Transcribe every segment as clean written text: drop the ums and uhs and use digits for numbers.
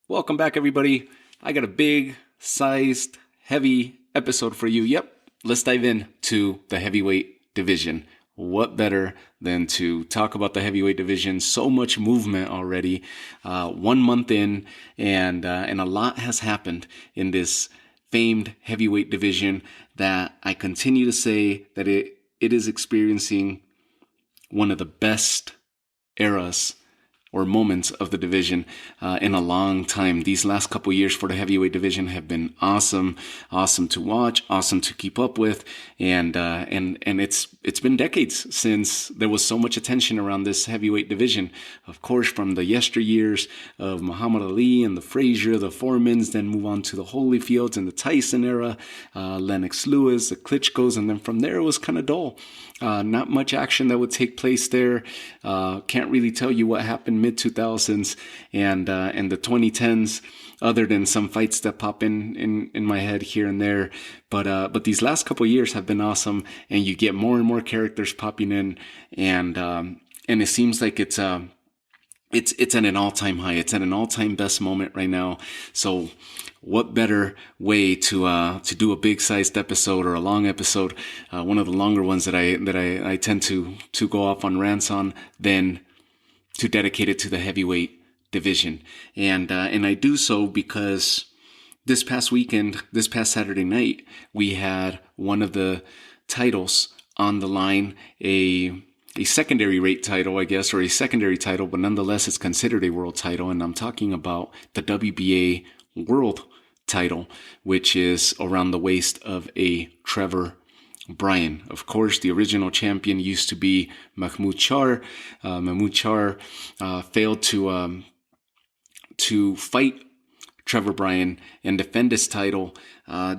Welcome back, everybody. I got a big sized, heavy episode for you. Yep, let's dive in to the heavyweight division. What better than to talk about the heavyweight division? So much movement already. 1 month in, and a lot has happened in this famed heavyweight division that I continue to say that it is experiencing one of the best eras or moments of the division in a long time. These last couple years for the heavyweight division have been awesome to watch, awesome to keep up with, and it's been decades since there was so much attention around this heavyweight division. Of course, from the yesteryears of Muhammad Ali and the Frazier, the Foremans, then move on to the Holyfields and the Tyson era, Lennox Lewis, the Klitschko's, and then from there it was kind of dull. Not much action that would take place there. Can't really tell you what happened mid-2000s and the 2010s, other than some fights that pop in my head here and there. But these last couple of years have been awesome, and you get more and more characters popping in, and it seems like it's at an all-time high. It's at an all-time best moment right now. So what better way to do a big-sized episode or a long episode, one of the longer ones that I tend to go off on rants on, than to dedicate it to the heavyweight division. And I do so because this past Saturday night, we had one of the titles on the line, a secondary rate title, I guess, or a secondary title, but nonetheless, it's considered a world title. And I'm talking about the WBA World Title, which is around the waist of a Trevor Bryan. Of course, the original champion used to be Mahmoud Char. Mahmoud Char failed to fight Trevor Bryan and defend his title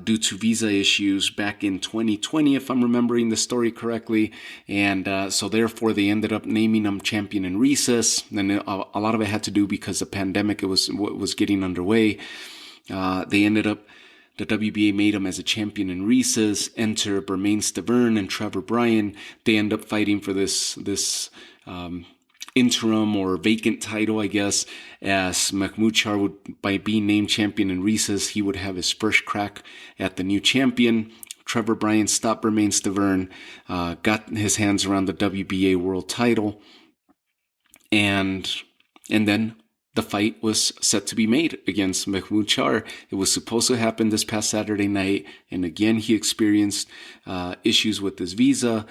due to visa issues back in 2020, if I'm remembering the story correctly. And so therefore, they ended up naming him champion in recess. And a lot of it had to do because the pandemic was getting underway. The WBA made him as a champion in recess. Enter Stavern and Trevor Bryan. They end up fighting for this interim or vacant title, I guess, as Mahmoud Char would, by being named champion in recess, he would have his first crack at the new champion. Trevor Bryan stopped Stavern, got his hands around the WBA World Title, and then the fight was set to be made against Mahmoud Char. It was supposed to happen this past Saturday night, and again, he experienced issues with his visa,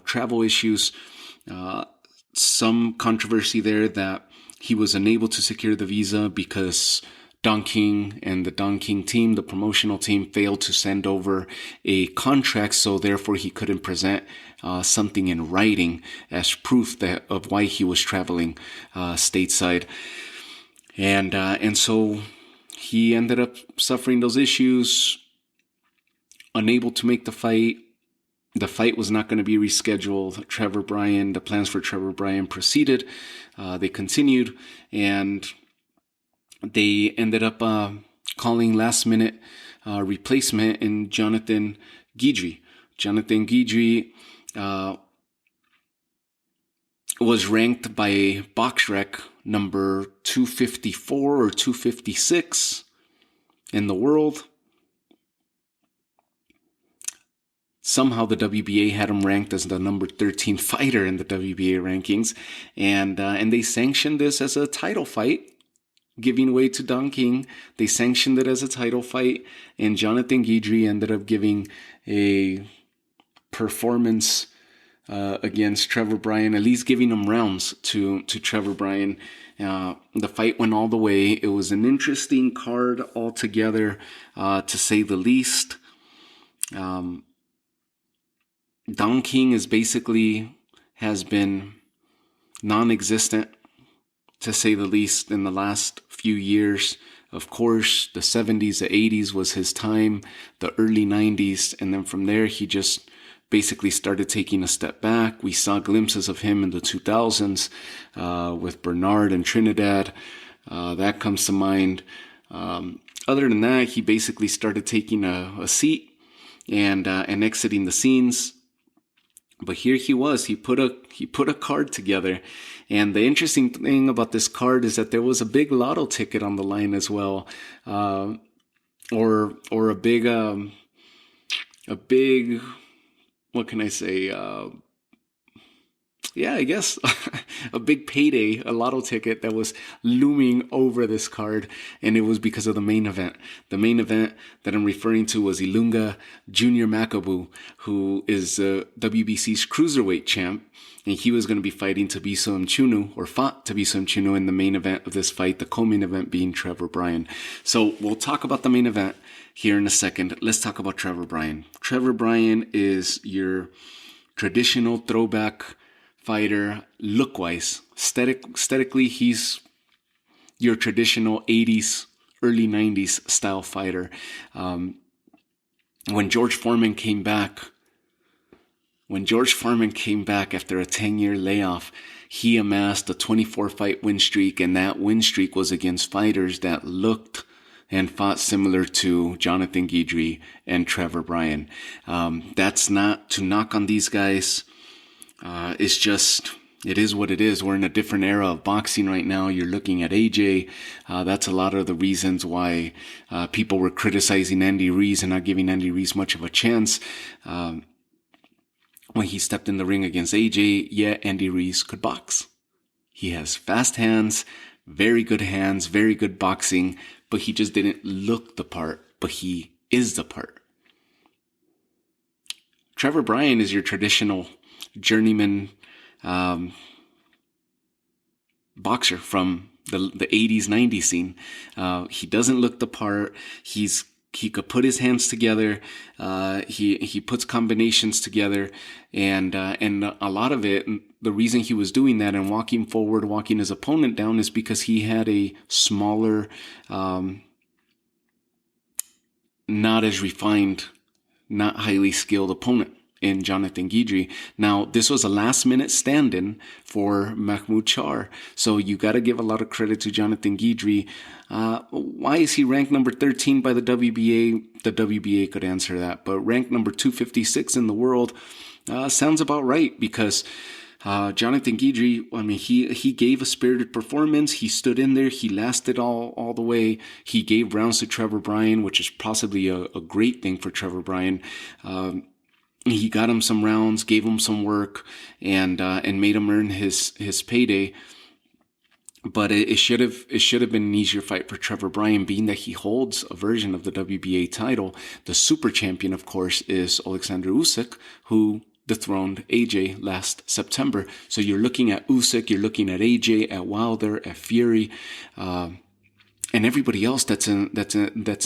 travel issues, some controversy there that he was unable to secure the visa because Don King and the Don King team, the promotional team, failed to send over a contract, so therefore he couldn't present something in writing as proof of why he was traveling stateside. And so he ended up suffering those issues, unable to make the fight. The fight was not going to be rescheduled. The plans for Trevor Bryan proceeded. They continued, and they ended up calling last-minute replacement in Jonathan Guidry. Jonathan Guidry was ranked by BoxRec number 254 or 256 in the world. Somehow the WBA had him ranked as the number 13 fighter in the WBA rankings, and they sanctioned this as a title fight, giving way to Don King. They sanctioned it as a title fight, and Jonathan Guidry ended up giving a performance against Trevor Bryan, at least giving him rounds to Trevor Bryan. The fight went all the way. It was an interesting card altogether, to say the least. Don King has been non-existent, to say the least, in the last few years. Of course, the 70s, the 80s was his time, the early 90s, and then from there he just basically started taking a step back. We saw glimpses of him in the 2000s with Bernard and Trinidad. That comes to mind. Other than that, he basically started taking a seat and exiting the scenes. But here he was. He put a card together, and the interesting thing about this card is that there was a big lotto ticket on the line as well, or a big what can I say? Yeah, I guess a big payday, a lotto ticket that was looming over this card, and it was because of the main event. The main event that I'm referring to was Ilunga Junior Makabu, who is WBC's Cruiserweight champ, and he was going to be fighting fought Thabiso Mchunu in the main event of this fight, the co-main event being Trevor Bryan. So we'll talk about the main event here in a second. Let's talk about Trevor Bryan. Trevor Bryan is your traditional throwback fighter, look-wise. Aesthetically, he's your traditional 80s, early 90s style fighter. When George Foreman came back after a 10-year layoff, he amassed a 24-fight win streak, and that win streak was against fighters that looked and fought similar to Jonathan Guidry and Trevor Bryan. That's not to knock on these guys. It's just, it is what it is. We're in a different era of boxing right now. You're looking at AJ. That's a lot of the reasons why people were criticizing Andy Ruiz and not giving Andy Ruiz much of a chance. When he stepped in the ring against AJ, yeah, Andy Ruiz could box. He has fast hands, very good boxing, but he just didn't look the part, but he is the part. Trevor Bryan is your traditional journeyman boxer from the 80s, 90s scene. He doesn't look the part. He could put his hands together. He puts combinations together, and a lot of it, the reason he was doing that and walking forward, walking his opponent down, is because he had a smaller, not as refined, not highly skilled opponent in Jonathan Guidry. Now, this was a last-minute stand-in for Mahmoud Char, so you got to give a lot of credit to Jonathan Guidry. Why is he ranked number 13 by the WBA? The WBA could answer that, but ranked number 256 in the world sounds about right, because Jonathan Guidry, I mean, he gave a spirited performance. He stood in there. He lasted all the way. He gave rounds to Trevor Bryan, which is possibly a great thing for Trevor Bryan. He got him some rounds, gave him some work, and made him earn his payday. But it should have been an easier fight for Trevor Bryan, being that he holds a version of the WBA title. The super champion, of course, is USYK, who dethroned AJ last September. So you're looking at Usyk, you're looking at AJ, at Wilder, at Fury, and everybody else that's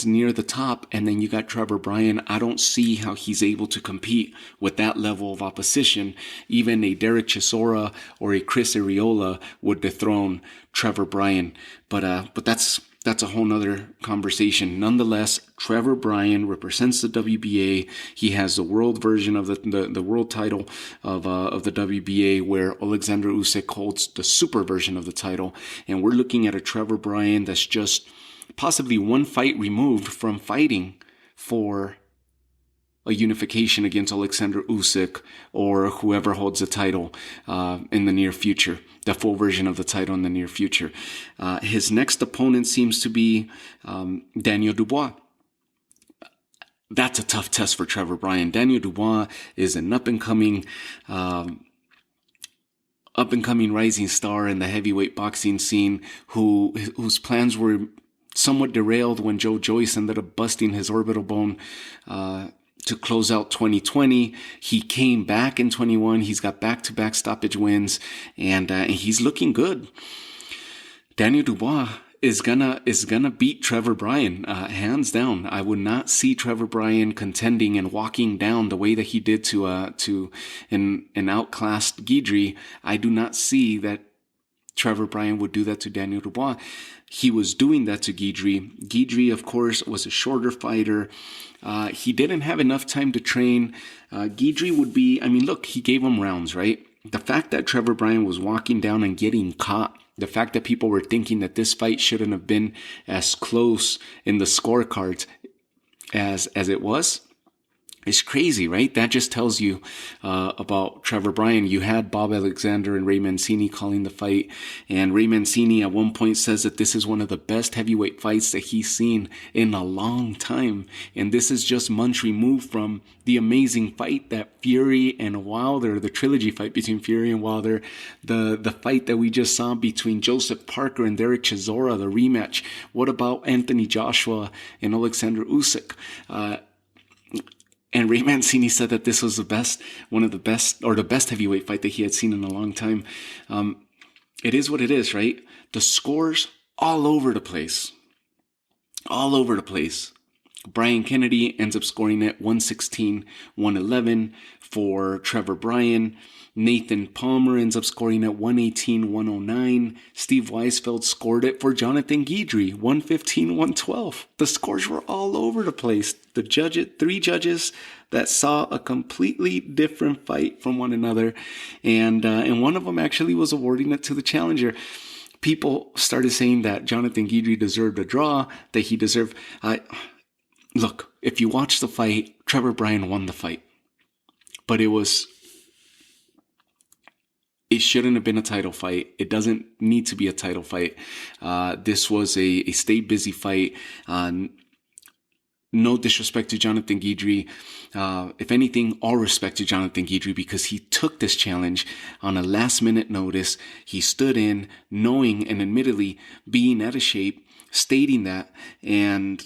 near the top. And then you got Trevor Bryan. I don't see how he's able to compete with that level of opposition. Even a Derek Chisora or a Chris Arreola would dethrone Trevor Bryan. But that's a whole nother conversation. Nonetheless, Trevor Bryan represents the WBA. He has the world version of the world title of the WBA, where Alexander Usyk holds the super version of the title. And we're looking at a Trevor Bryan that's just possibly one fight removed from fighting for a unification against Alexander Usyk or whoever holds the title in the near future, the full version of the title in the near future. His next opponent seems to be Daniel Dubois. That's a tough test for Trevor Bryan. Daniel Dubois is an up-and-coming rising star in the heavyweight boxing scene, whose plans were somewhat derailed when Joe Joyce ended up busting his orbital bone to close out 2020. He came back in 21. He's got back-to-back stoppage wins, and he's looking good. Daniel Dubois is gonna beat Trevor Bryan, hands down. I would not see Trevor Bryan contending and walking down the way that he did to an outclassed Guidry. I do not see that Trevor Bryan would do that to Daniel Dubois. He was doing that to Guidry. Guidry, of course, was a shorter fighter. He didn't have enough time to train. Guidry would be, I mean, look, he gave him rounds, right? The fact that Trevor Bryan was walking down and getting caught, the fact that people were thinking that this fight shouldn't have been as close in the scorecards as it was, It's crazy, right? That just tells you about Trevor Bryan. You had Bob Alexander and Ray Mancini calling the fight, and Ray Mancini at one point says that this is one of the best heavyweight fights that he's seen in a long time, and this is just months removed from the amazing fight that Fury and Wilder, the trilogy fight between Fury and Wilder, the fight that we just saw between Joseph Parker and Derek Chisora, the rematch. What about Anthony Joshua and Oleksandr Usyk? And Ray Mancini said that this was the best heavyweight fight that he had seen in a long time. It is what it is, right? The scores all over the place. All over the place. Brian Kennedy ends up scoring it 116-111 for Trevor Bryan. Nathan Palmer ends up scoring at 118-109. Steve Weisfeld scored it for Jonathan Guidry, 115-112. The scores were all over the place. Three judges that saw a completely different fight from one another, and one of them actually was awarding it to the challenger. People started saying that Jonathan Guidry deserved a draw, that he deserved. Look, if you watch the fight, Trevor Bryan won the fight, but it shouldn't have been a title fight. It doesn't need to be a title fight. This was a stay busy fight. No disrespect to Jonathan Guidry. If anything, all respect to Jonathan Guidry, because he took this challenge on a last minute notice. He stood in knowing and admittedly being out of shape, stating that. And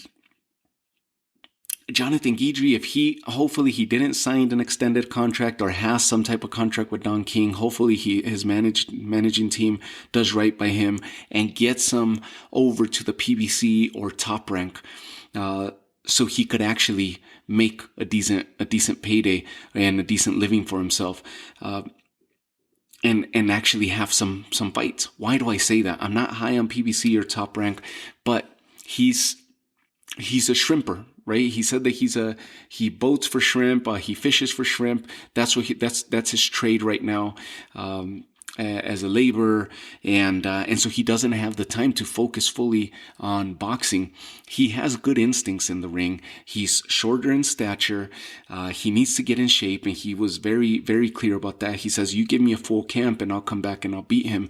Jonathan Guidry, hopefully he didn't sign an extended contract or has some type of contract with Don King. Hopefully his managing team does right by him and gets him over to the PBC or Top Rank, so he could actually make a decent payday and a decent living for himself, and actually have some fights. Why do I say that? I'm not high on PBC or Top Rank, but he's a shrimper. Right? He said that he boats for shrimp, he fishes for shrimp. That's his trade right now, as a laborer, and so he doesn't have the time to focus fully on boxing. He has good instincts in the ring. He's shorter in stature. He needs to get in shape, and he was very, very clear about that. He says, "You give me a full camp, and I'll come back and I'll beat him."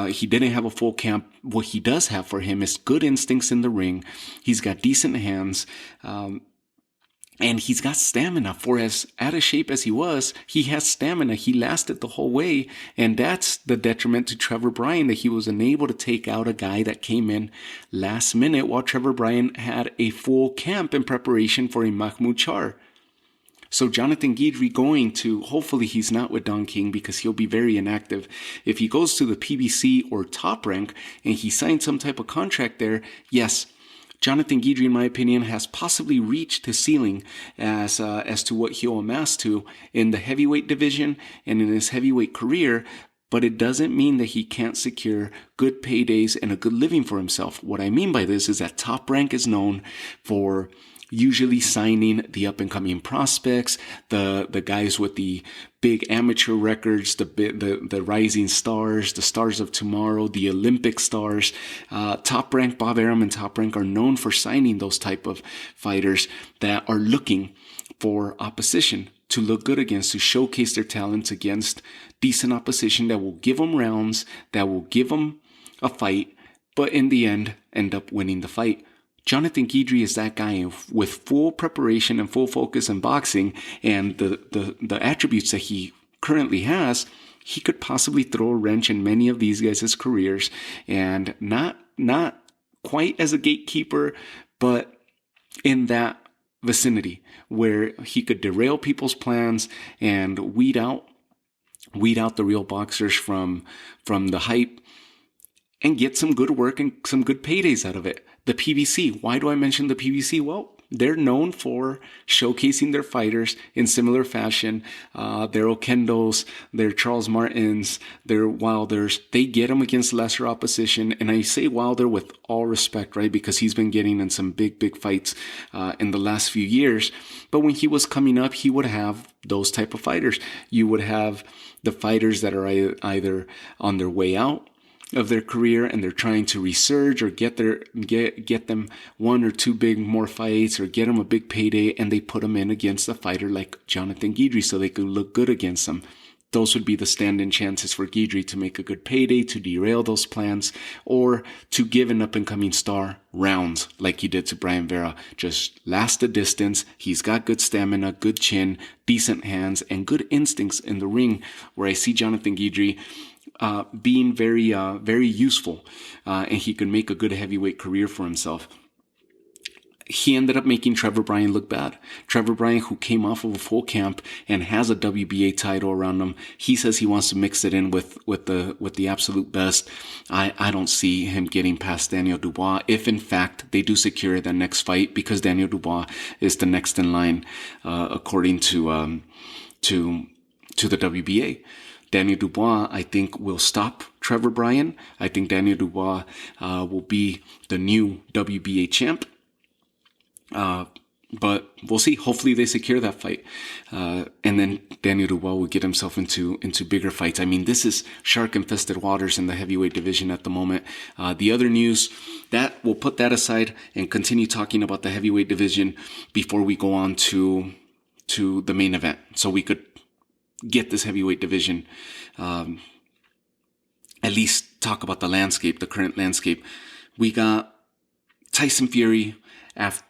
He didn't have a full camp. What he does have for him is good instincts in the ring. He's got decent hands. And he's got stamina. For as out of shape as he was, he has stamina. He lasted the whole way. And that's the detriment to Trevor Bryan, that he was unable to take out a guy that came in last minute while Trevor Bryan had a full camp in preparation for a Mahmoud Char. So Jonathan Guidry going to, hopefully he's not with Don King because he'll be very inactive. If he goes to the PBC or Top Rank and he signs some type of contract there, yes, Jonathan Guidry, in my opinion, has possibly reached his ceiling as to what he'll amass to in the heavyweight division and in his heavyweight career, but it doesn't mean that he can't secure good paydays and a good living for himself. What I mean by this is that Top Rank is known for usually signing the up-and-coming prospects, the guys with the big amateur records, the rising stars, the stars of tomorrow, the Olympic stars. Top Rank, Bob Arum and Top Rank are known for signing those type of fighters that are looking for opposition to look good against, to showcase their talents against decent opposition that will give them rounds, that will give them a fight, but in the end up winning the fight. Jonathan Guidry is that guy with full preparation and full focus in boxing, and the attributes that he currently has. He could possibly throw a wrench in many of these guys' careers, and not quite as a gatekeeper, but in that vicinity where he could derail people's plans and weed out the real boxers from the hype and get some good work and some good paydays out of it. The PBC. Why do I mention the PBC? Well, they're known for showcasing their fighters in similar fashion. Their Okendos, their Charles Martins, their Wilders. They get them against lesser opposition. And I say Wilder with all respect, right? Because he's been getting in some big fights in the last few years. But when he was coming up, he would have those type of fighters. You would have the fighters that are either on their way out, of their career and they're trying to resurge or get them one or two big more fights or get them a big payday, and they put them in against a fighter like Jonathan Guidry so they could look good against them. Those would be the stand-in chances for Guidry to make a good payday, to derail those plans, or to give an up-and-coming star rounds like he did to Brian Vera. Just last the distance. He's got good stamina, good chin, decent hands, and good instincts in the ring, where I see Jonathan Guidry being very useful, and he could make a good heavyweight career for himself. He ended up making Trevor Bryan look bad. Trevor Bryan, who came off of a full camp and has a WBA title around him, he says he wants to mix it in with the absolute best. I don't see him getting past Daniel Dubois if in fact they do secure the next fight, because Daniel Dubois is the next in line, according to the WBA. Daniel Dubois, I think, will stop Trevor Bryan. I think Daniel Dubois will be the new WBA champ. But we'll see. Hopefully they secure that fight. And then Daniel Dubois will get himself into bigger fights. I mean, this is shark-infested waters in the heavyweight division at the moment. The other news, that we'll put that aside and continue talking about the heavyweight division before we go on to the main event. So we could get this heavyweight division, at least talk about the landscape, the current landscape. We got Tyson Fury and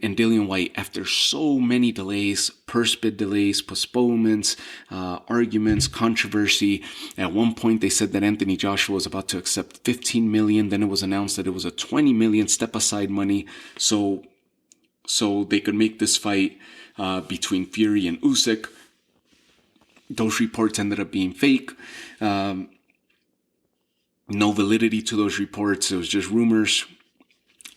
Dillian Whyte, after so many delays, purse bid delays, postponements, arguments, controversy. At one point, they said that Anthony Joshua was about to accept $15 million. Then it was announced that it was a $20 million step-aside money, so they could make this fight between Fury and Usyk. Those reports ended up being fake. No validity to those reports. It was just rumors.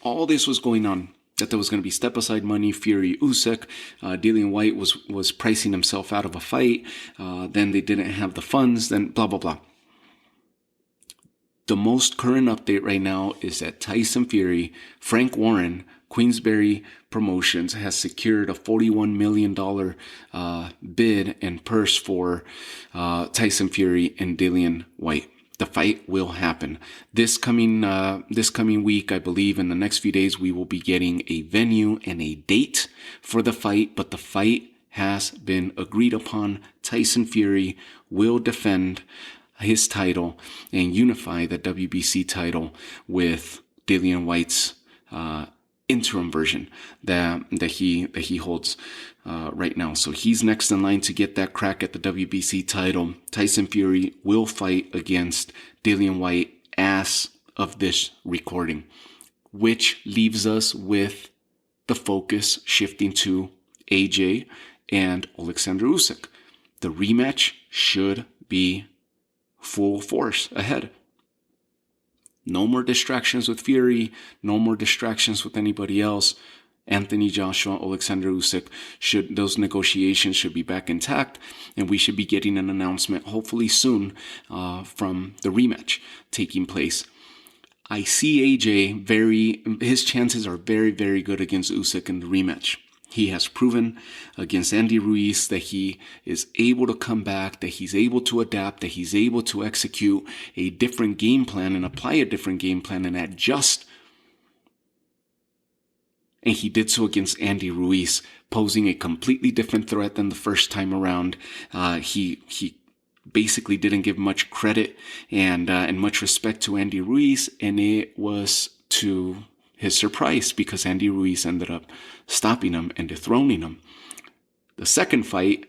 All this was going on, that there was going to be step-aside money, Fury, Usyk. Dillian Whyte was pricing himself out of a fight. Then they didn't have the funds. Then blah, blah, blah. The most current update right now is that Tyson Fury, Frank Warren, Queensberry Promotions, has secured a $41 million bid and purse for Tyson Fury and Dillian Whyte. The fight will happen this coming week. I believe in the next few days we will be getting a venue and a date for the fight, but the fight has been agreed upon. Tyson Fury will defend his title and unify the WBC title with Dillian Whyte's interim version that he holds right now. So he's next in line to get that crack at the WBC title. Tyson Fury will fight against Dillian Whyte as of this recording, which leaves us with the focus shifting to AJ and OLEKSANDR Usyk. The rematch should be full force ahead. No more distractions with Fury. No more distractions with anybody else. Anthony Joshua, OLEKSANDR Usyk, those negotiations should be back intact, and we should be getting an announcement hopefully soon from the rematch taking place. I see AJ his chances are very, very good against Usyk in the rematch. He has proven against Andy Ruiz that he is able to come back, that he's able to adapt, that he's able to execute a different game plan and apply a different game plan and adjust. And he did so against Andy Ruiz, posing a completely different threat than the first time around. He basically didn't give much credit and much respect to Andy Ruiz, and it was to his surprise because Andy Ruiz ended up stopping him and dethroning him. The second fight,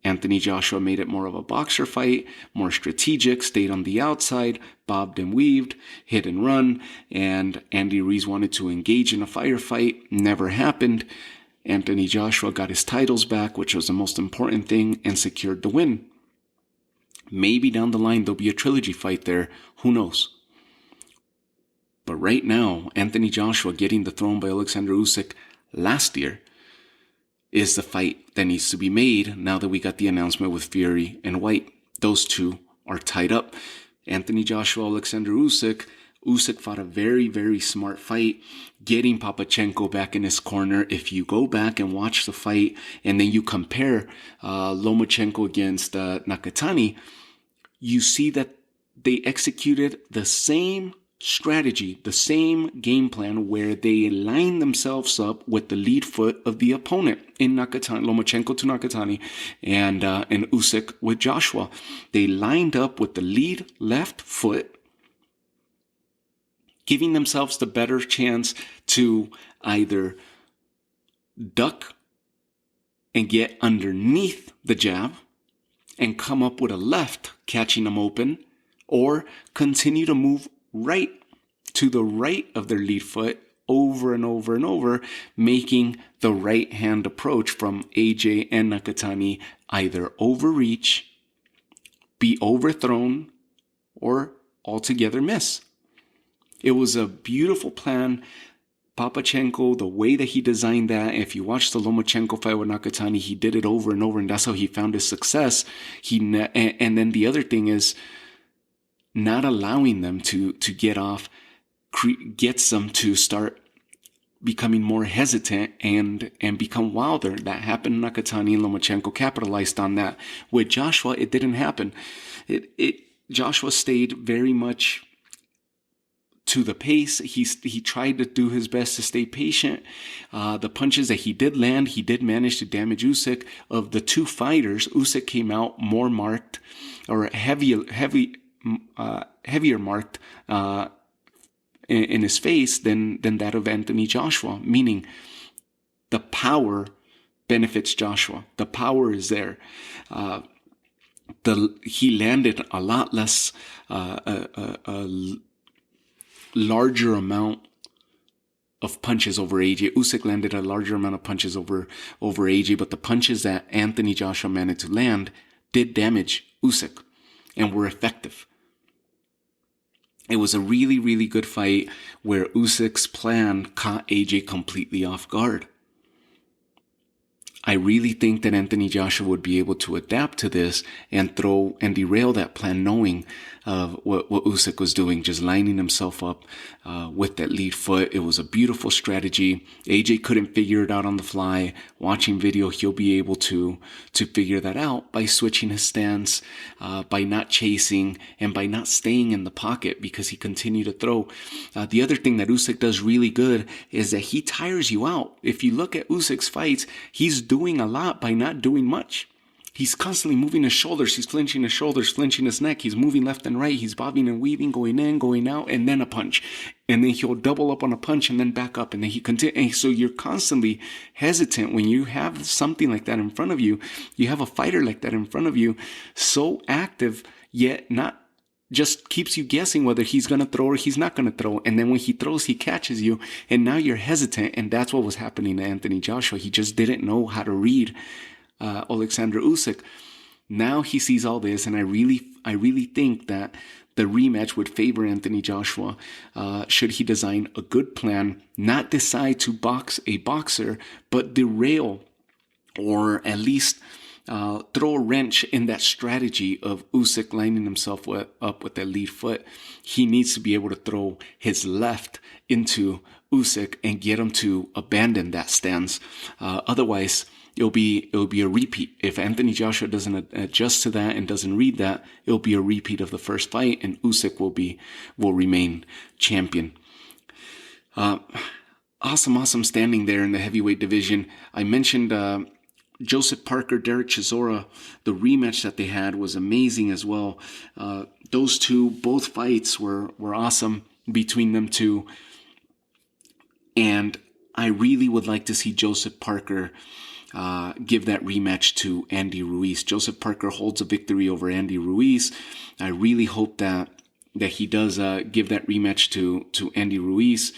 Anthony Joshua made it more of a boxer fight, more strategic, stayed on the outside, bobbed and weaved, hit and run, and Andy Ruiz wanted to engage in a firefight. Never happened. Anthony Joshua got his titles back, which was the most important thing, and secured the win. Maybe down the line there'll be a trilogy fight there. Who knows? But right now, Anthony Joshua getting dethroned by OLEKSANDR Usyk last year is the fight that needs to be made now that we got the announcement with Fury and Whyte. Those two are tied up. Anthony Joshua, OLEKSANDR Usyk. Usyk fought a very, very smart fight, getting Papachenko back in his corner. If you go back and watch the fight and then you compare Lomachenko against Nakatani, you see that they executed the same strategy, the same game plan, where they lined themselves up with the lead foot of the opponent in Nakatani, Lomachenko to Nakatani, and Usyk with Joshua. They lined up with the lead left foot, giving themselves the better chance to either duck and get underneath the jab and come up with a left, catching them open, or continue to move right to the right of their lead foot over and over and over, making the right hand approach from AJ and Nakatani either overreach, be overthrown, or altogether miss. It was a beautiful plan. Papachenko, the way that he designed that, if you watch the Lomachenko fight with Nakatani, he did it over and over, and that's how he found his success. And then the other thing is not allowing them to get off, gets them to start becoming more hesitant and become wilder. That happened. Nakatani and Lomachenko capitalized on that. With Joshua, it didn't happen. Joshua stayed very much to the pace. He tried to do his best to stay patient. The punches that he did land, he did manage to damage Usyk. Of the two fighters, Usyk came out more marked, or heavier marked in his face than that of Anthony Joshua. Meaning, the power benefits Joshua. The power is there. He landed a lot less. Larger amount of punches over AJ. Usyk landed a larger amount of punches over AJ, but the punches that Anthony Joshua managed to land did damage Usyk and were effective. It was a really, really good fight where Usyk's plan caught AJ completely off guard. I really think that Anthony Joshua would be able to adapt to this and throw and derail that plan, knowing what Usyk was doing, just lining himself up with that lead foot. It was a beautiful strategy. AJ couldn't figure it out on the fly. Watching video, he'll be able to figure that out by switching his stance, by not chasing, and by not staying in the pocket, because he continued to throw. The other thing that Usyk does really good is that he tires you out. If you look at Usyk's fights, he's doing a lot by not doing much. He's constantly moving his shoulders. He's flinching his shoulders, flinching his neck. He's moving left and right. He's bobbing and weaving, going in, going out, and then a punch. And then he'll double up on a punch and then back up. And then he continues. And so you're constantly hesitant when you have something like that in front of you. You have a fighter like that in front of you, so active, yet not just keeps you guessing whether he's going to throw or he's not going to throw. And then when he throws, he catches you. And now you're hesitant. And that's what was happening to Anthony Joshua. He just didn't know how to read Oleksandr Usyk. Now he sees all this, and I really think that the rematch would favor Anthony Joshua should he design a good plan, not decide to box a boxer, but derail or at least throw a wrench in that strategy of Usyk lining himself up with that lead foot. He needs to be able to throw his left into Usyk and get him to abandon that stance. Otherwise, it'll be a repeat. If Anthony Joshua doesn't adjust to that and doesn't read that, it'll be a repeat of the first fight, and Usyk will remain champion. Awesome standing there in the heavyweight division. I mentioned Joseph Parker, Derek Chisora. The rematch that they had was amazing as well. Those two, both fights were awesome between them two. And I really would like to see Joseph Parker give that rematch to Andy Ruiz. Joseph Parker holds a victory over Andy Ruiz. I really hope that he does give that rematch to Andy Ruiz.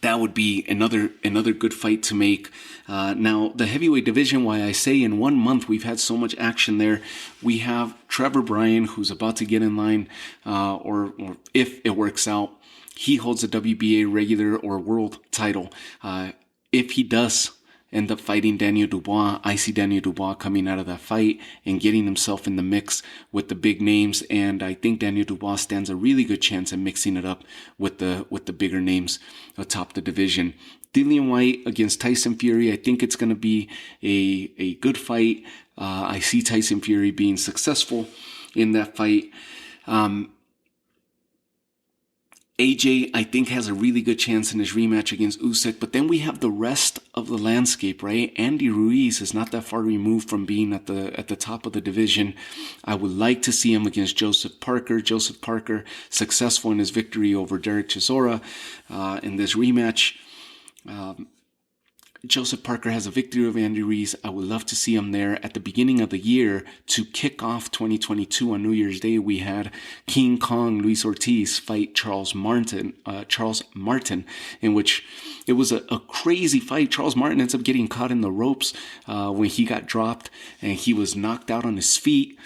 That would be another good fight to make. Now, the heavyweight division, why I say in 1 month we've had so much action there. We have Trevor Bryan, who's about to get in line, or if it works out, he holds a WBA regular or world title. If he does end up fighting Daniel Dubois, I see Daniel Dubois coming out of that fight and getting himself in the mix with the big names. And I think Daniel Dubois stands a really good chance at mixing it up with the bigger names atop the division. Dillian Whyte against Tyson Fury. I think it's going to be a good fight. I see Tyson Fury being successful in that fight. AJ, I think, has a really good chance in his rematch against Usyk, but then we have the rest of the landscape, right? Andy Ruiz is not that far removed from being at the top of the division. I would like to see him against Joseph Parker. Joseph Parker successful in his victory over Derek Chisora in this rematch. Joseph Parker has a victory over Andy Ruiz. I would love to see him there at the beginning of the year to kick off 2022 on New Year's Day. We had King Kong Luis Ortiz fight Charles Martin, in which it was a crazy fight. Charles Martin ends up getting caught in the ropes when he got dropped, and he was knocked out on his feet.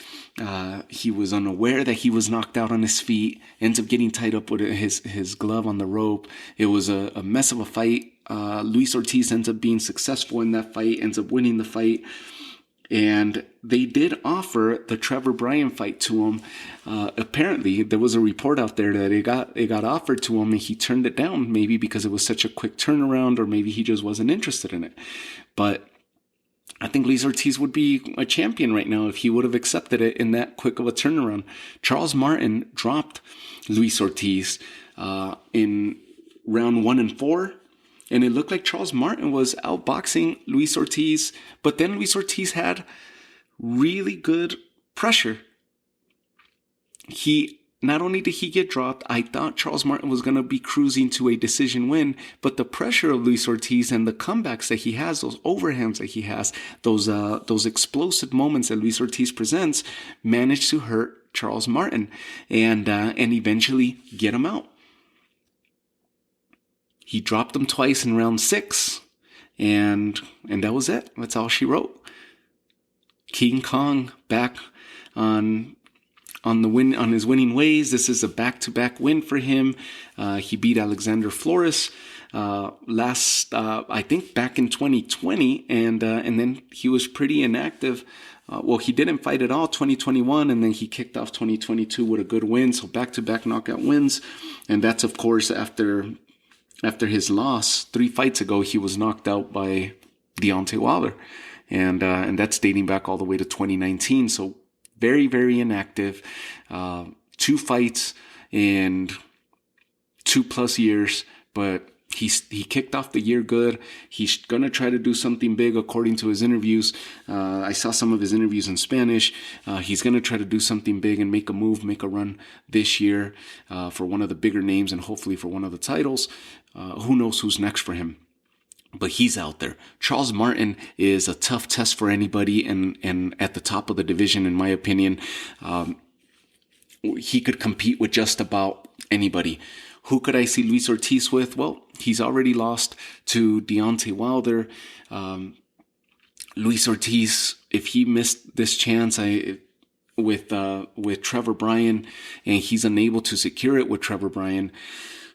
He was unaware that he was knocked out on his feet, ends up getting tied up with his glove on the rope. It was a mess of a fight. Luis Ortiz ends up being successful in that fight, ends up winning the fight. And they did offer the Trevor Bryan fight to him. Apparently, there was a report out there that it got offered to him and he turned it down, maybe because it was such a quick turnaround, or maybe he just wasn't interested in it. But I think Luis Ortiz would be a champion right now if he would have accepted it in that quick of a turnaround. Charles Martin dropped Luis Ortiz in round 1 and 4. And it looked like Charles Martin was outboxing Luis Ortiz, but then Luis Ortiz had really good pressure. Not only did he get dropped, I thought Charles Martin was going to be cruising to a decision win, but the pressure of Luis Ortiz and the comebacks that he has, those overhands that he has, those explosive moments that Luis Ortiz presents, managed to hurt Charles Martin and eventually get him out. He dropped him twice in round 6, and that was it. That's all she wrote. King Kong back on his winning ways. This is a back-to-back win for him. He beat Alexander Flores I think back in 2020, and then he was pretty inactive. He didn't fight at all 2021, and then he kicked off 2022 with a good win. So back-to-back knockout wins, and that's of course after his loss 3 fights ago. He was knocked out by Deontay Wilder, and that's dating back all the way to 2019. So very, very inactive. 2 fights in 2+ years, but he kicked off the year good. He's gonna try to do something big according to his interviews. I saw some of his interviews in Spanish. He's gonna try to do something big and make a move, make a run this year for one of the bigger names and hopefully for one of the titles. Who knows who's next for him? But he's out there. Charles Martin is a tough test for anybody, and at the top of the division, in my opinion. He could compete with just about anybody. Who could I see Luis Ortiz with? Well, he's already lost to Deontay Wilder. Luis Ortiz, if he missed this chance with Trevor Bryan, and he's unable to secure it with Trevor Bryan,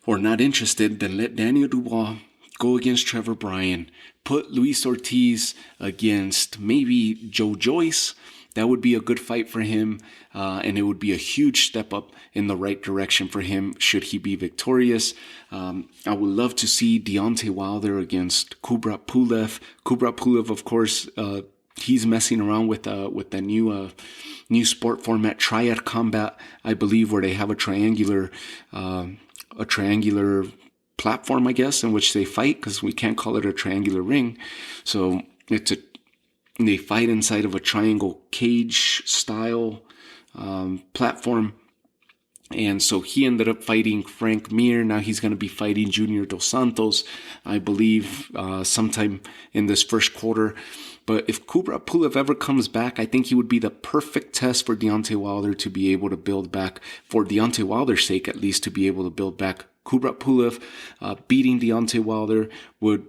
or not interested, then let Daniel Dubois go against Trevor Bryan. Put Luis Ortiz against maybe Joe Joyce. That would be a good fight for him, and it would be a huge step up in the right direction for him should he be victorious. I would love to see Deontay Wilder against Kubrat Pulev. Kubrat Pulev, of course, he's messing around with the new sport format, Triad Combat, I believe, where they have a triangular platform, I guess, in which they fight, because we can't call it a triangular ring. So they fight inside of a triangle cage style platform. And so he ended up fighting Frank Mir. Now he's going to be fighting Junior Dos Santos, I believe, sometime in this first quarter. But if Kubrat Pulev ever comes back, I think he would be the perfect test for Deontay Wilder to be able to build back, for Deontay Wilder's sake at least, to be able to build back. Kubrat Pulev beating Deontay Wilder would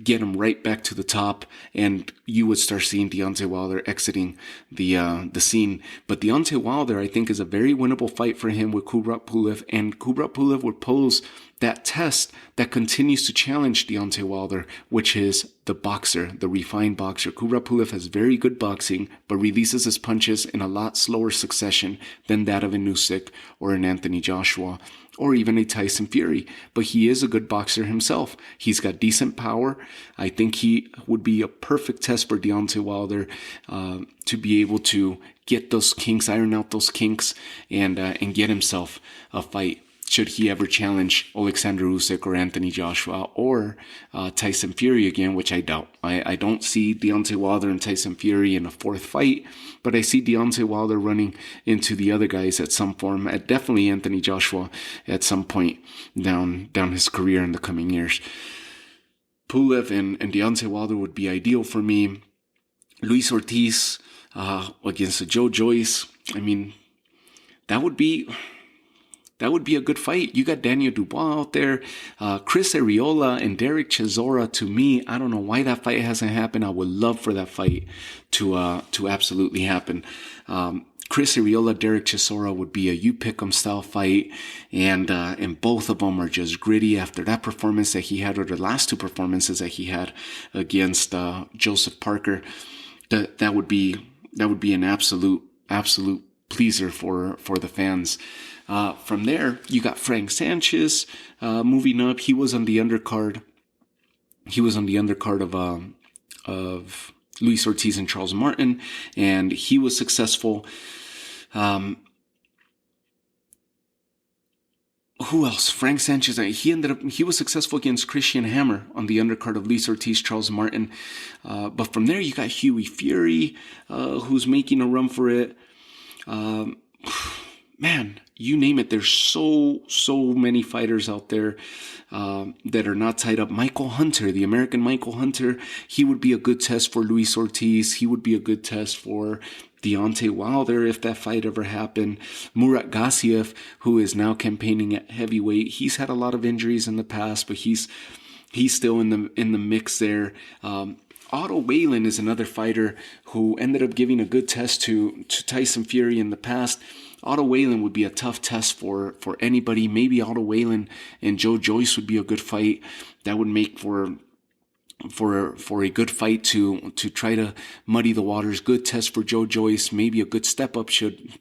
get him right back to the top, and you would start seeing Deontay Wilder exiting the scene. But Deontay Wilder, I think, is a very winnable fight for him with Kubrat Pulev, and Kubrat Pulev would pose that test that continues to challenge Deontay Wilder, which is the boxer, the refined boxer. Kubrat Pulev has very good boxing, but releases his punches in a lot slower succession than that of an Usyk or an Anthony Joshua, or even a Tyson Fury. But he is a good boxer himself. He's got decent power. I think he would be a perfect test for Deontay Wilder to be able to get those kinks, iron out those kinks, and get himself a fight. Should he ever challenge Alexander Usyk or Anthony Joshua or Tyson Fury again, which I doubt. I don't see Deontay Wilder and Tyson Fury in a fourth fight, but I see Deontay Wilder running into the other guys at some form, at definitely Anthony Joshua at some point down his career in the coming years. Pulev and Deontay Wilder would be ideal for me. Luis Ortiz against Joe Joyce. I mean, that would be a good fight. You got Daniel Dubois out there. Chris Arreola and Derek Chisora, to me, I don't know why that fight hasn't happened. I would love for that fight to absolutely happen. Chris Arreola, Derek Chisora would be a you pick 'em style fight, and both of them are just gritty after that performance that he had, or the last two performances that he had against Joseph Parker. That would be an absolute pleaser for the fans. From there, you got Frank Sanchez moving up. He was on the undercard. Of Luis Ortiz and Charles Martin, and he was successful. Who else? Frank Sanchez. He was successful against Christian Hammer on the undercard of Luis Ortiz, Charles Martin. But from there, you got Hughie Fury, who's making a run for it. Man, you name it. There's so many fighters out there that are not tied up. Michael Hunter, the American Michael Hunter, he would be a good test for Luis Ortiz. He would be a good test for Deontay Wilder if that fight ever happened. Murat Gassiev, who is now campaigning at heavyweight, he's had a lot of injuries in the past, but he's still in the mix there. Otto Whalen is another fighter who ended up giving a good test to Tyson Fury in the past. Otto Whalen would be a tough test for anybody. Maybe Otto Whalen and Joe Joyce would be a good fight. That would make for a good fight to try to muddy the waters. Good test for Joe Joyce. Maybe a good step up should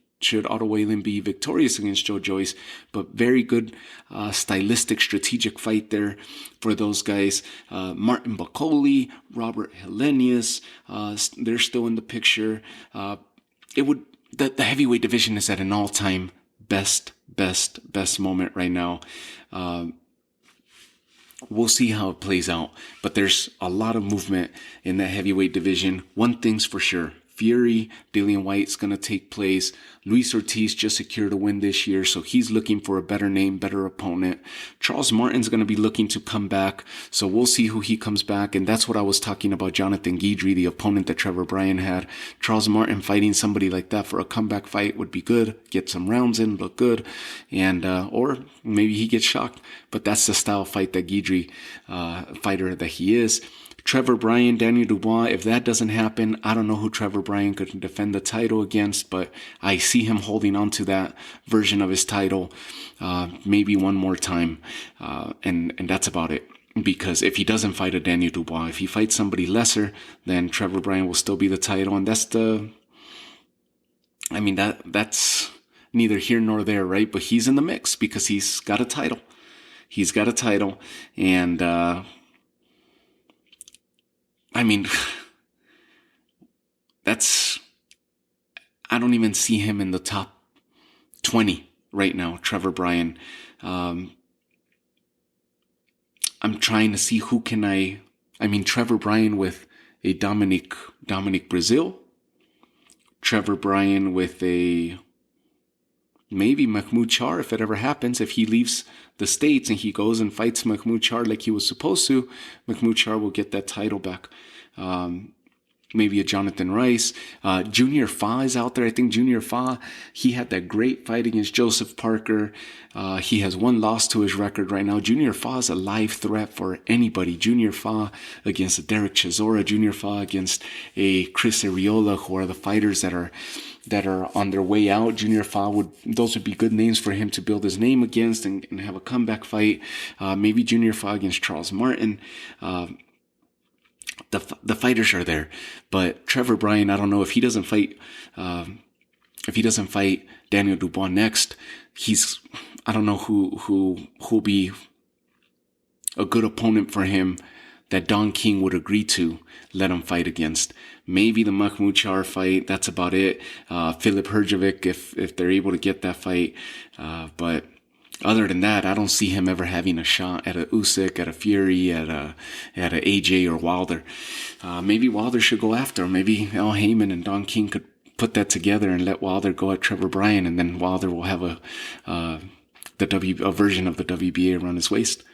Otto Whalen be victorious against Joe Joyce. But very good stylistic, strategic fight there for those guys. Martin Bakole, Robert Helenius, they're still in the picture. The heavyweight division is at an all-time best moment right now. We'll see how it plays out, but there's a lot of movement in that heavyweight division. One thing's for sure. Fury, Dillian White's going to take place. Luis Ortiz just secured a win this year, so he's looking for a better name, better opponent. Charles Martin's going to be looking to come back, so we'll see who he comes back. And that's what I was talking about, Jonathan Guidry, the opponent that Trevor Bryan had. Charles Martin fighting somebody like that for a comeback fight would be good. Get some rounds in, look good, and or maybe he gets shocked. But that's the style fight that Guidry, fighter that he is. Trevor Bryan, Daniel Dubois, if that doesn't happen, I don't know who Trevor Bryan could defend the title against, but I see him holding on to that version of his title maybe one more time, and that's about it. Because if he doesn't fight a Daniel Dubois, if he fights somebody lesser, then Trevor Bryan will still be the title, and that's neither here nor there, right? But he's in the mix because he's got a title. And I don't even see him in the top 20 right now, Trevor Bryan. I'm trying to see who can Trevor Bryan with a Dominic Brazil, Trevor Bryan with a maybe Mahmoud Char, if it ever happens. If he leaves the States and he goes and fights Mahmoud Char like he was supposed to, Mahmoud Char will get that title back. Maybe a Jonathan Rice. Junior Fa is out there. I think Junior Fa, he had that great fight against Joseph Parker. He has one loss to his record right now. Junior Fa is a live threat for anybody. Junior Fa against a Derek Chisora. Junior Fa against a Chris Arreola, who are the fighters that are on their way out. Junior Fa those would be good names for him to build his name against and have a comeback fight. Maybe Junior Fa against Charles Martin. The fighters are there, but Trevor Bryan, I don't know if he doesn't fight Daniel Dubois next. I don't know who'll be a good opponent for him Don King would agree to let him fight against. Maybe the Makhmudchar fight, that's about it. Filip Hrgovic, if they're able to get that fight. But other than that, I don't see him ever having a shot at a Usyk, at a Fury, at a AJ or Wilder. Maybe Wilder should go after him. Maybe Al Heyman and Don King could put that together and let Wilder go at Trevor Bryan, and then Wilder will have a version of the WBA around his waist.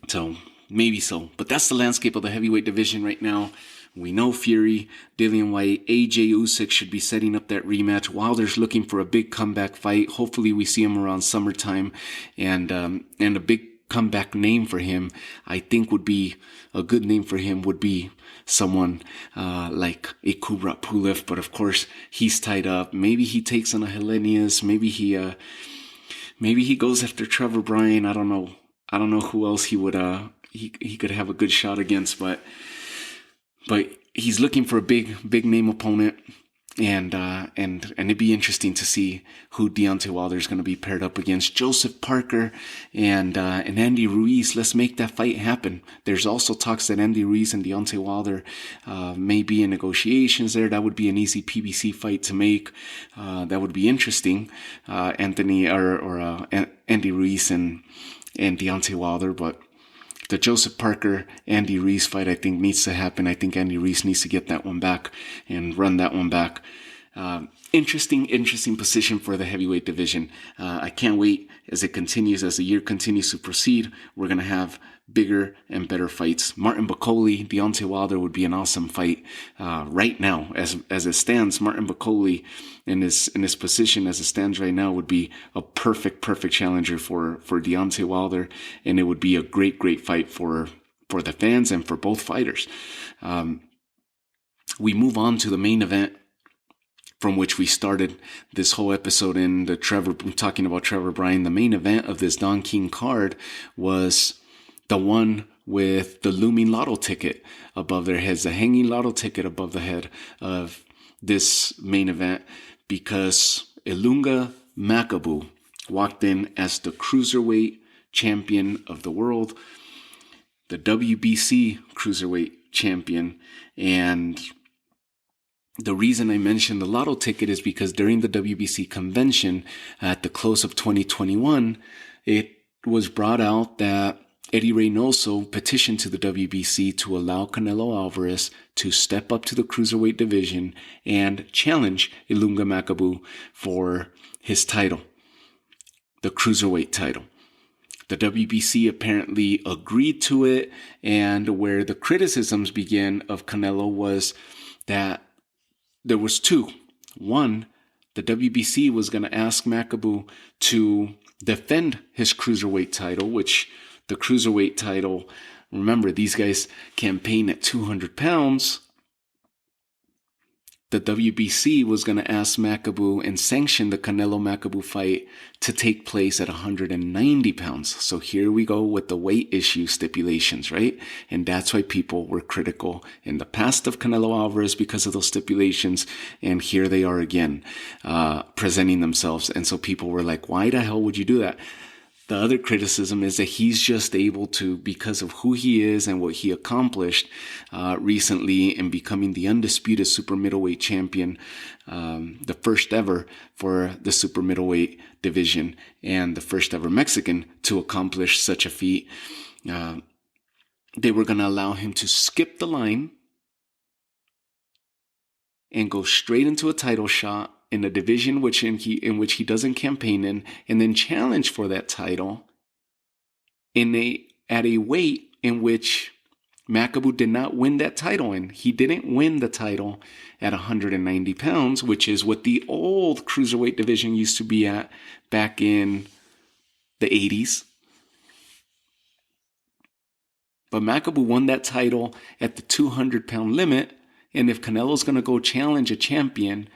So maybe so, but that's the landscape of the heavyweight division right now. We know Fury, Dillian Whyte, AJ Usyk should be setting up that rematch. Wilder's looking for a big comeback fight. Hopefully we see him around summertime, and a big comeback name for him, I think would be a good name for him would be someone like a Kubrat Pulev, but of course he's tied up. Maybe he takes on a Helenius. Maybe he goes after Trevor Bryan. I don't know who else he would he could have a good shot against, but he's looking for a big name opponent, and it'd be interesting to see who Deontay Wilder is going to be paired up against. Joseph Parker and Andy Ruiz. Let's make that fight happen. There's also talks that Andy Ruiz and Deontay Wilder may be in negotiations there. That would be an easy PBC fight to make. That would be interesting. Andy Ruiz and Deontay Wilder, but the Joseph Parker, Andy Ruiz fight, I think, needs to happen. I think Andy Ruiz needs to get that one back and run that one back. Interesting position for the heavyweight division. I can't wait as the year continues to proceed. We're going to have bigger and better fights. Martin Bakole, Deontay Wilder would be an awesome fight. Right now, as it stands, Martin Bakole in his position as it stands right now would be a perfect challenger for Deontay Wilder, and it would be a great fight for the fans and for both fighters. We move on to the main event, from which we started this whole episode talking about Trevor Bryan. The main event of this Don King card was the one with the looming lotto ticket above their heads, the hanging lotto ticket above the head of this main event, because Ilunga Makabu walked in as the Cruiserweight champion of the world, the WBC Cruiserweight champion. And the reason I mentioned the lotto ticket is because during the WBC convention at the close of 2021, it was brought out that Eddie Reynoso petitioned to the WBC to allow Canelo Alvarez to step up to the Cruiserweight division and challenge Ilunga Makabu for his title, the Cruiserweight title. The WBC apparently agreed to it, and where the criticisms began of Canelo was that there was two. One, the WBC was going to ask Makabu to defend his Cruiserweight title, which the Cruiserweight title, remember, these guys campaign at 200 pounds. The WBC was going to ask Makabu and sanction the Canelo Makabu fight to take place at 190 pounds. So here we go with the weight issue stipulations, right? And that's why people were critical in the past of Canelo Alvarez because of those stipulations. And here they are again, presenting themselves. And so people were like, why the hell would you do that? The other criticism is that he's just able to, because of who he is and what he accomplished recently in becoming the undisputed super middleweight champion, the first ever for the super middleweight division and the first ever Mexican to accomplish such a feat. They were going to allow him to skip the line and go straight into a title shot in a division in which he doesn't campaign in, and then challenge for that title at a weight in which Makabu did not win that title in. He didn't win the title at 190 pounds, which is what the old Cruiserweight division used to be at back in the 80s. But Makabu won that title at the 200-pound limit, and if Canelo's going to go challenge a champion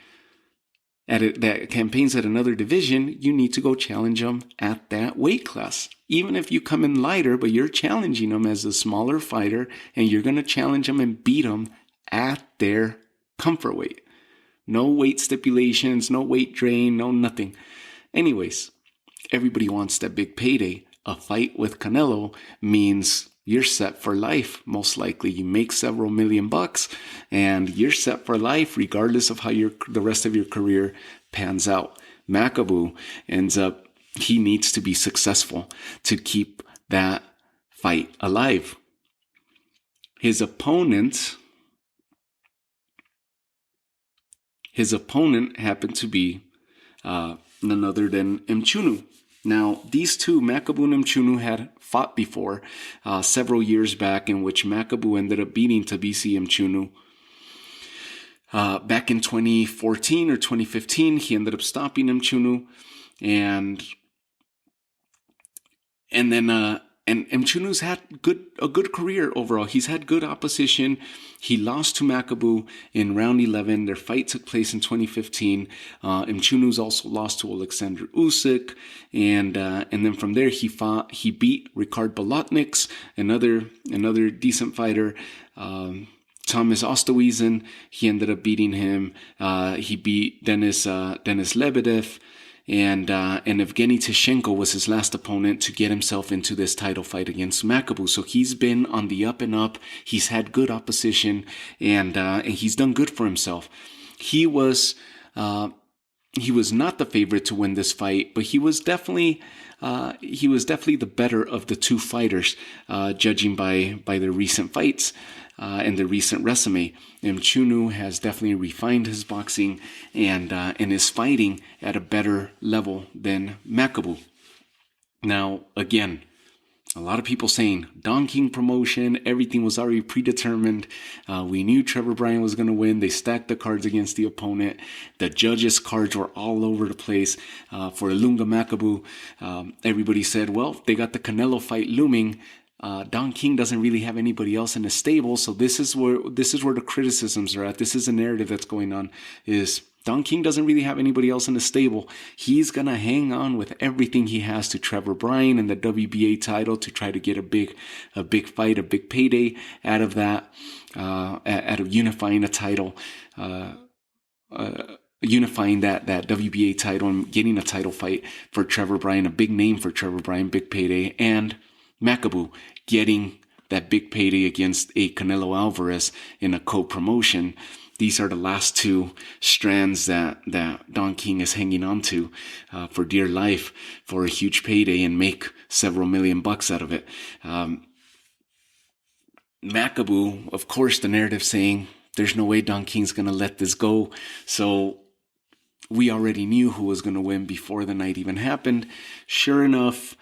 that campaigns at another division, you need to go challenge them at that weight class. Even if you come in lighter, but you're challenging them as a smaller fighter, and you're going to challenge them and beat them at their comfort weight. No weight stipulations, no weight drain, no nothing. Anyways, everybody wants that big payday. A fight with Canelo means you're set for life. Most likely you make several $1,000,000 and you're set for life regardless of how the rest of your career pans out. Makabu ends up, he needs to be successful to keep that fight alive. His opponent happened to be none other than Mchunu. Now, these two, Makabu and Mchunu, had fought before several years back, in which Makabu ended up beating Thabiso Mchunu. Back in 2014 or 2015, he ended up stopping Mchunu, and Mchunu's had a good career overall. He's had good opposition. He lost to Makabu in round 11. Their fight took place in 2015. Mchunu's also lost to USYK, and then from there he beat Ricard Bolotniks, another decent fighter. Thomas Osterwiesen, he ended up beating him. He beat Denis Lebedev. And Evgeny Tishenko was his last opponent to get himself into this title fight against Makabu. So he's been on the up and up. He's had good opposition, and he's done good for himself. He was not the favorite to win this fight, but he was definitely the better of the two fighters, judging by their recent fights. And the recent resume. Mchunu has definitely refined his boxing and is fighting at a better level than Makabu. Now, again, a lot of people saying Don King promotion, everything was already predetermined. We knew Trevor Bryan was going to win. They stacked the cards against the opponent. The judges' cards were all over the place. For Ilunga Makabu, everybody said, well, they got the Canelo fight looming. Don King doesn't really have anybody else in his stable, so this is where the criticisms are at. This is a narrative that's going on, is Don King doesn't really have anybody else in his stable. He's gonna hang on with everything he has to Trevor Bryan and the WBA title to try to get a big fight, a big payday out of that, out of unifying a title, unifying that WBA title and getting a title fight for Trevor Bryan, a big name for Trevor Bryan, big payday, and Makabu getting that big payday against a Canelo Alvarez in a co-promotion. These are the last two strands that Don King is hanging on to for dear life for a huge payday and make several $1,000,000 out of it. Makabu, of course, the narrative saying there's no way Don King's going to let this go. So we already knew who was going to win before the night even happened. Sure enough,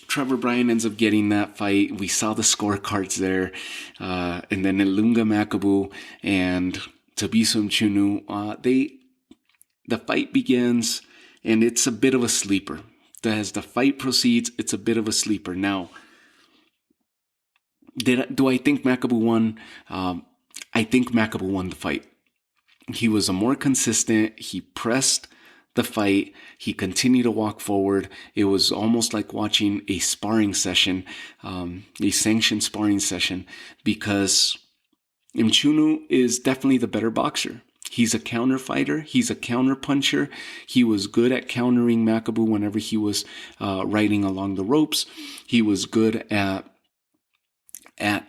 Trevor Bryan ends up getting that fight. We saw the scorecards there. And then Ilunga Makabu and Thabiso Mchunu, the fight begins, and it's a bit of a sleeper. As the fight proceeds, it's a bit of a sleeper. Now, do I think Makabu won? I think Makabu won the fight. He was a more consistent. He pressed the fight. He continued to walk forward. It was almost like watching a sparring session, a sanctioned sparring session, because Mchunu is definitely the better boxer. He's a counter fighter. He's a counter puncher. He was good at countering Makabu whenever he was riding along the ropes. He was good at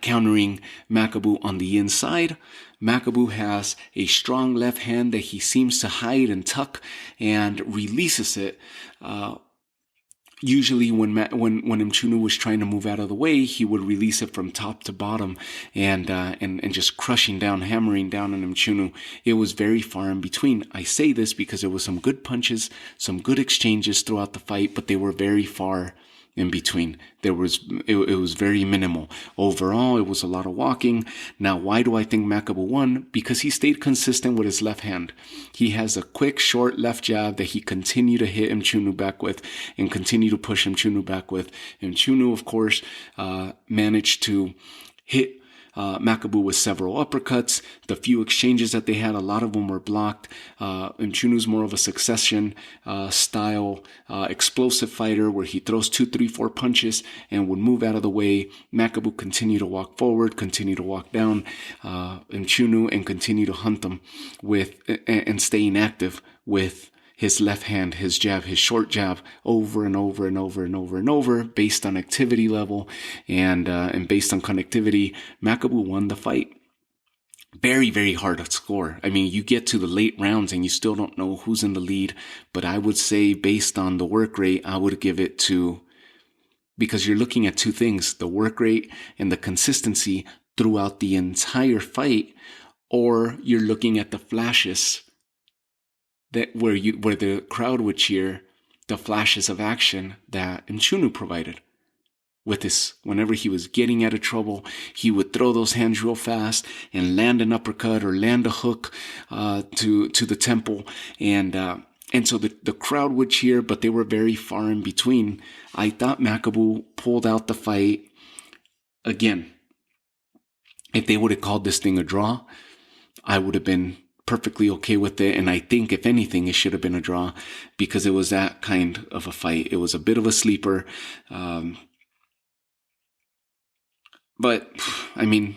countering Makabu on the inside. Makabu has a strong left hand that he seems to hide and tuck and releases it. Usually when Mchunu was trying to move out of the way, he would release it from top to bottom and just crushing down, hammering down on Mchunu. It was very far in between. I say this because there was some good punches, some good exchanges throughout the fight, but they were very far in between. It was very minimal. Overall, it was a lot of walking. Now, why do I think Makabu won? Because he stayed consistent with his left hand. He has a quick, short left jab that he continued to hit Mchunu back with and continue to push Mchunu back with. Mchunu, of course, managed to hit Makabu with several uppercuts. The few exchanges that they had, a lot of them were blocked. Mchunu's more of a succession style explosive fighter where he throws 2, 3, 4 punches and would move out of the way. Makabu continued to walk forward, continue to walk down Mchunu, and continue to hunt them with and staying active with his left hand, his jab, his short jab over and over and over and over and over based on activity level and based on connectivity. Makabu won the fight. Very, very hard to score. I mean, you get to the late rounds and you still don't know who's in the lead. But I would say based on the work rate, I would give it to, because you're looking at two things, the work rate and the consistency throughout the entire fight, or you're looking at the flashes that where the crowd would cheer, the flashes of action that Mchunu provided. With this, whenever he was getting out of trouble, he would throw those hands real fast and land an uppercut or land a hook to the temple, and so the crowd would cheer, but they were very far in between. I thought Makabu pulled out the fight. Again, if they would have called this thing a draw, I would have been perfectly okay with it. And I think, if anything, it should have been a draw because it was that kind of a fight. It was a bit of a sleeper. But, I mean,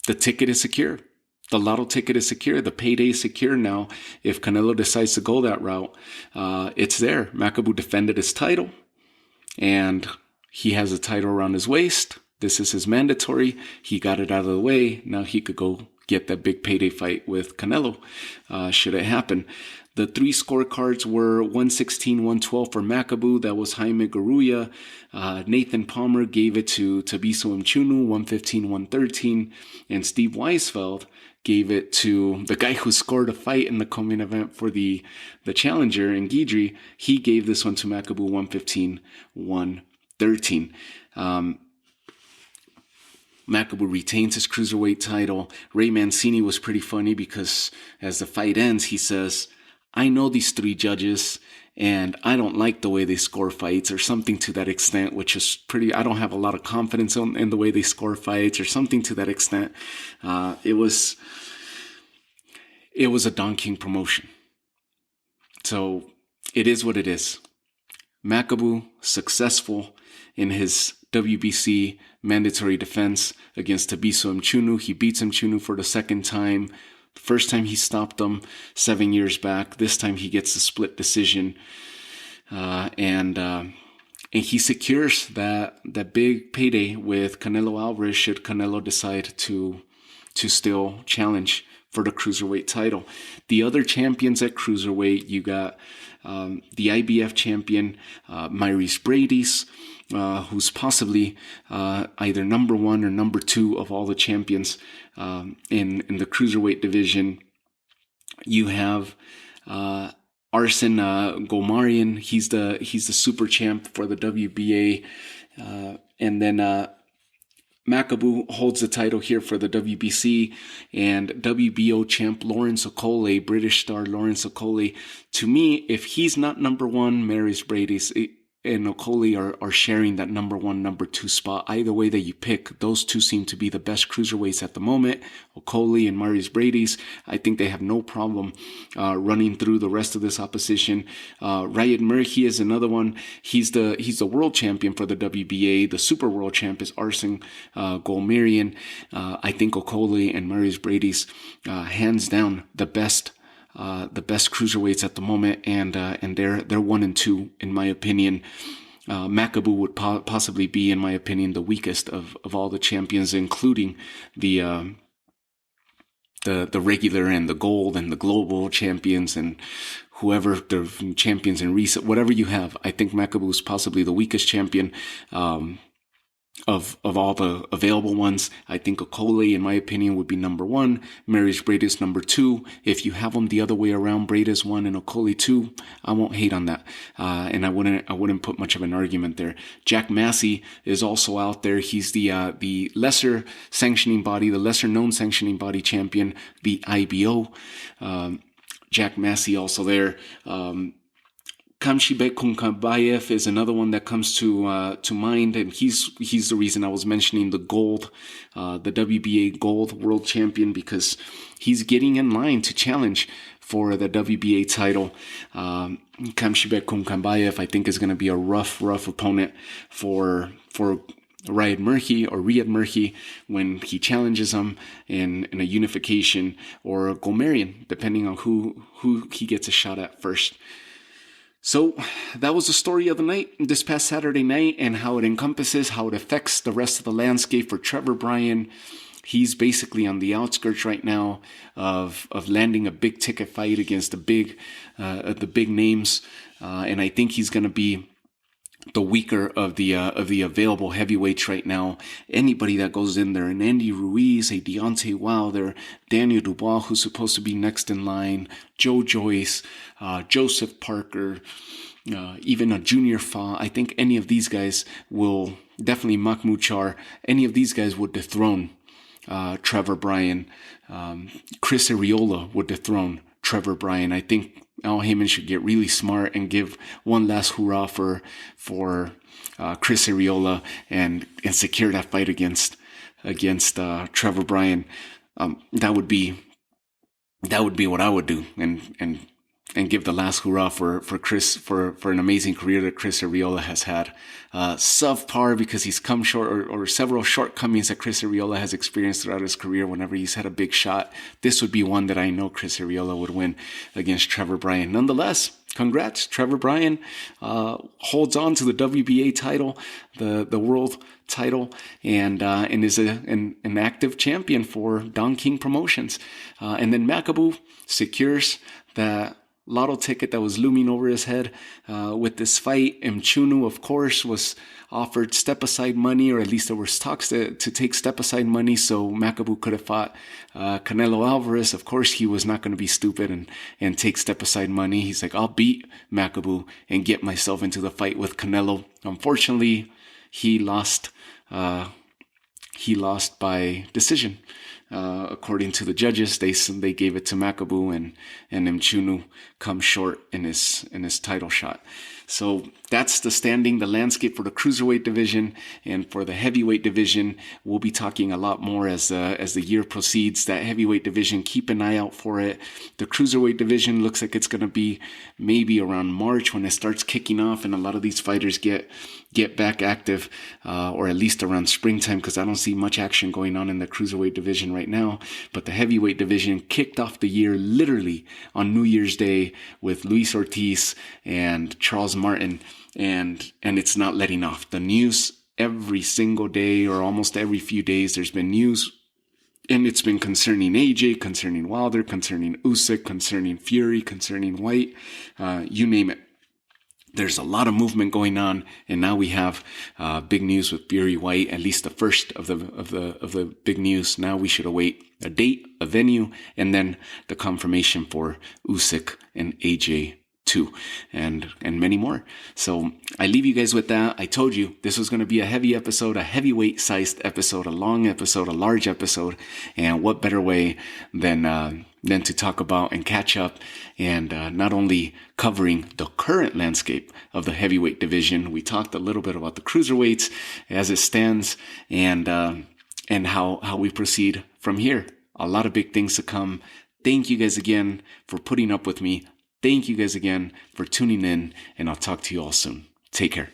the ticket is secure. The lotto ticket is secure. The payday is secure now. If Canelo decides to go that route, it's there. Makabu defended his title, and he has a title around his waist. This is his mandatory. He got it out of the way. Now he could go get that big payday fight with Canelo, should it happen. The three scorecards were 116-112 for Makabu. That was Jaime Garuya. Nathan Palmer gave it to Thabiso Mchunu, 115-113. And Steve Weisfeld gave it to the guy who scored a fight in the co-main event for the challenger in Guidry. He gave this one to Makabu, 115-113. Makabu retains his cruiserweight title. Ray Mancini was pretty funny because as the fight ends, he says, I know these three judges and I don't like the way they score fights, or something to that extent, which is pretty, I don't have a lot of confidence in the way they score fights, or something to that extent. It was a Don King promotion. So it is what it is. Makabu successful in his WBC mandatory defense against Thabiso Mchunu. He beats Mchunu for the second time. The first time he stopped him 7 years back. This time he gets a split decision. And he secures that big payday with Canelo Alvarez should Canelo decide to still challenge for the cruiserweight title. The other champions at cruiserweight, you got the IBF champion, Maurice Brady's, who's possibly either number one or number two of all the champions in the cruiserweight division. You have Arsen Gomarian. He's the super champ for the WBA, and then Makabu holds the title here for the WBC, and WBO champ Lawrence Okolie, British star Lawrence Okolie. To me, if he's not number one, Maurice Brady's and Okolie are sharing that number one, number two spot. Either way that you pick, those two seem to be the best cruiserweights at the moment. Okolie and Maurice Brady's, I think they have no problem running through the rest of this opposition. Ryan Murphy is another one. He's the world champion for the WBA. The super world champ is Arsen Gomarian. I think Okolie and Maurice Brady's hands down the best cruiserweights at the moment, and they're 1 and 2 in my opinion. Makabu would possibly be, in my opinion, the weakest of all the champions, including the regular and the gold and the global champions and whoever the champions in recent, whatever you have. I think Makabu is possibly the weakest champion of all the available ones. I think Okolie, in my opinion, would be number one. Maurice Brady is number two. If you have them the other way around, Brady is one and Okolie two, I won't hate on that. And I wouldn't put much of an argument there. Jack Massey is also out there. He's the lesser sanctioning body, the lesser known sanctioning body champion, the IBO. Jack Massey also there. Kamshibek Kunkabayev is another one that comes to mind, and he's the reason I was mentioning the gold, the WBA gold world champion, because he's getting in line to challenge for the WBA title. Kamshibek Kunkabayev, I think, is going to be a rough opponent for Riyad Murphy when he challenges him in a unification, or Gomarian, depending on who he gets a shot at first. So that was the story of the night this past Saturday night, and how it encompasses, how it affects the rest of the landscape for Trevor Bryan. He's basically on the outskirts right now of landing a big ticket fight against the big names, and I think he's going to be the weaker of the available heavyweights right now. Anybody that goes in there, an Andy Ruiz, a Deontay Wilder, Daniel Dubois, who's supposed to be next in line, Joe Joyce, Joseph Parker, even a Junior Fa. I think any of these guys will, definitely Makhmudchar, any of these guys would dethrone Trevor Bryan. Chris Arreola would dethrone Trevor Bryan. I think Al Heyman should get really smart and give one last hurrah for Chris Arreola and secure that fight against Trevor Bryan. That would be what I would do, and give the last hurrah for Chris for an amazing career that Chris Arreola has had. Subpar because he's come short, or several shortcomings that Chris Arreola has experienced throughout his career whenever he's had a big shot. This would be one that I know Chris Arreola would win against Trevor Bryan. Nonetheless, congrats, Trevor Bryan holds on to the WBA title, the world title, and is an active champion for Don King Promotions. And then Makabu secures that lotto ticket that was looming over his head with this fight. Mchunu, of course, was offered step-aside money, or at least there was talks to take step-aside money, so Makabu could have fought Canelo Alvarez. Of course, he was not going to be stupid and take step-aside money. He's like, I'll beat Makabu and get myself into the fight with Canelo. Unfortunately, he lost by decision. According to the judges, they gave it to Makabu, and Mchunu comes short in his title shot. So that's the standing, the landscape for the Cruiserweight division. And for the Heavyweight division, we'll be talking a lot more as the year proceeds. That Heavyweight division, keep an eye out for it. The Cruiserweight division looks like it's going to be maybe around March when it starts kicking off, and a lot of these fighters get back active, or at least around springtime, because I don't see much action going on in the Cruiserweight division right now. But the Heavyweight division kicked off the year literally on New Year's Day with Luis Ortiz and Charles Martin, and it's not letting off. The news every single day, or almost every few days, there's been news, and it's been concerning AJ, concerning Wilder, concerning USYK, concerning Fury, concerning White, you name it. There's a lot of movement going on, and now we have big news with Fury White, at least the first of the big news. Now we should await a date, a venue, and then the confirmation for USYK and AJ too, and many more. So I leave you guys with that. I told you this was going to be a heavy episode, a heavyweight sized episode, a long episode, a large episode, and what better way than to talk about and catch up, and not only covering the current landscape of the heavyweight division. We talked a little bit about the cruiserweights as it stands, and how we proceed from here. A lot of big things to come. Thank you guys again for putting up with me. Thank you guys again for tuning in, and I'll talk to you all soon. Take care.